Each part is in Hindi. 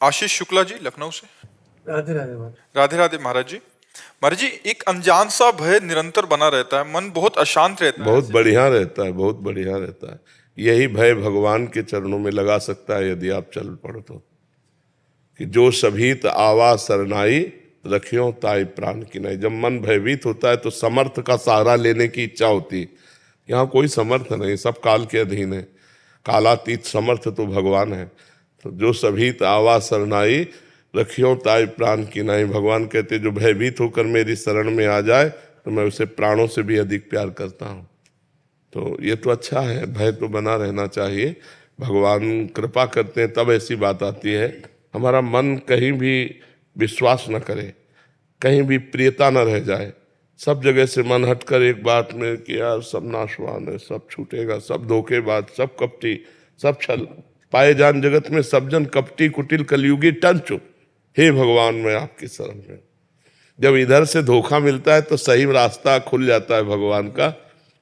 आशीष शुक्ला जी, लखनऊ से। राधे राधे महाराज। राधे राधे महाराज जी। महाराज जी, एक अनजान सा भय निरंतर बना रहता है, मन बहुत अशांत रहता है। बहुत बढ़िया रहता है, बहुत बढ़िया रहता है। यही भय भगवान के चरणों में लगा सकता है यदि आप चल पड़ो तो, कि जो सभीत आवा सरनाई रखियो ताई प्राण की नहीं। जब मन भयभीत होता है तो समर्थ का सहारा लेने की इच्छा होती है। यहाँ कोई समर्थ नहीं, सब काल के अधीन है। कालातीत समर्थ तो भगवान है। तो जो सभीत आवा सरनाई रखियो ताई प्राण की नहीं, भगवान कहते जो भयभीत होकर मेरी शरण में आ जाए तो मैं उसे प्राणों से भी अधिक प्यार करता हूँ। तो ये तो अच्छा है, भय तो बना रहना चाहिए। भगवान कृपा करते हैं तब ऐसी बात आती है। हमारा मन कहीं भी विश्वास न करे, कहीं भी प्रियता न रह जाए, सब जगह से मन हटकर एक बात में कि यार सब नाशवान है, सब छूटेगा, सब धोखेबाज, सब कपटी, सब छल पाए जान जगत में, सब जन कपटी कुटिल कलयुगी टंचु। हे भगवान, मैं आपकी शरण में। जब इधर से धोखा मिलता है तो सही रास्ता खुल जाता है भगवान का,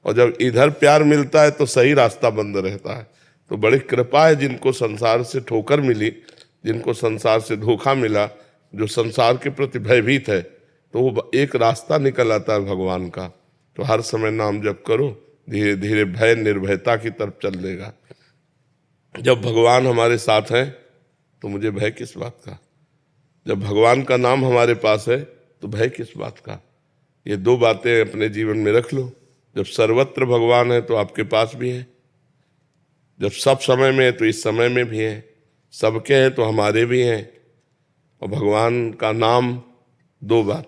और जब इधर प्यार मिलता है तो सही रास्ता बंद रहता है। तो बड़ी कृपा है जिनको संसार से ठोकर मिली, जिनको संसार से धोखा मिला, जो संसार के प्रति भयभीत है, तो वो एक रास्ता निकल आता है भगवान का। तो हर समय नाम जप करो, धीरे धीरे भय निर्भयता की तरफ चल देगा। जब भगवान हमारे साथ हैं तो मुझे भय किस बात का। जब भगवान का नाम हमारे पास है तो भय किस बात का। ये दो बातें अपने जीवन में रख लो। जब सर्वत्र भगवान है तो आपके पास भी है, जब सब समय में है तो इस समय में भी है, सबके हैं तो हमारे भी हैं। और भगवान का नाम, दो बात,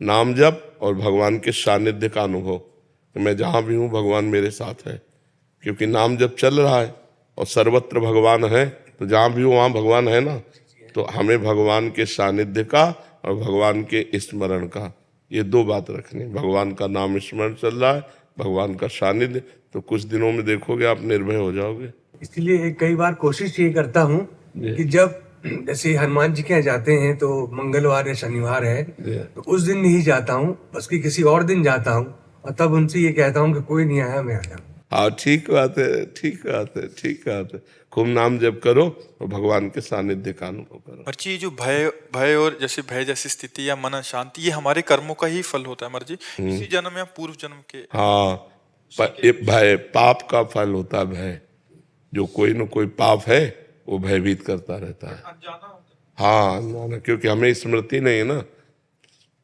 नाम जप और भगवान के सानिध्य का अनुभव। तो मैं जहाँ भी हूँ भगवान मेरे साथ है, क्योंकि नाम जब चल रहा है और सर्वत्र भगवान है, तो जहाँ भी हूँ वहाँ भगवान है ना। तो हमें भगवान के सानिध्य का और भगवान के स्मरण का, ये दो बात रखनी। भगवान का नाम स्मरण चल रहा है, भगवान का सानिध्य, तो कुछ दिनों में देखोगे आप निर्भय हो जाओगे। इसलिए कई बार कोशिश ये करता हूँ कि जब जैसे हनुमान जी के यहाँ जाते हैं तो मंगलवार या शनिवार है तो उस दिन नहीं जाता हूँ, बस कि किसी और दिन जाता हूँ, और तब उनसे ये कहता हूँ कि कोई नहीं आया, मैं आया। हाँ, ठीक बात है, ठीक बात है, ठीक बात है। खूब नाम जप करो और भगवान के सानिध्य का अनुभव करो। मर्जी, ये जो भय और जैसे भय जैसी स्थिति या मन शांति, ये हमारे कर्मों का ही फल होता है मर्जी, इसी जन्म या पूर्व जन्म के। हाँ, भय पाप का फल होता है। भय, जो कोई न कोई पाप है वो भयभीत करता रहता है। हाँ, ना, क्योंकि हमें स्मृति नहीं है ना।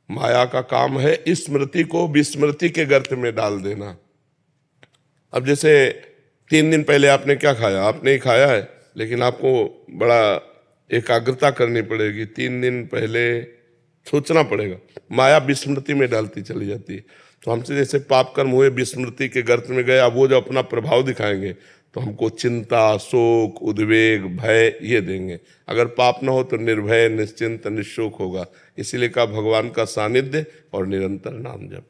माया का काम है स्मृति को विस्मृति के गर्त में डाल देना। अब जैसे 3 दिन पहले आपने क्या खाया, आपने ही खाया है, लेकिन आपको बड़ा एकाग्रता करनी पड़ेगी। 3 दिन पहले सोचना पड़ेगा। माया विस्मृति में डालती चली जाती है। तो हमसे जैसे पाप कर्म हुए, विस्मृति के गर्त में गए, अब वो जो अपना प्रभाव दिखाएंगे तो हमको चिंता, शोक, उद्वेग, भय ये देंगे। अगर पाप न हो तो निर्भय, निश्चिंत, निशोक होगा। इसीलिए कहा भगवान का सानिध्य और निरंतर नाम जप।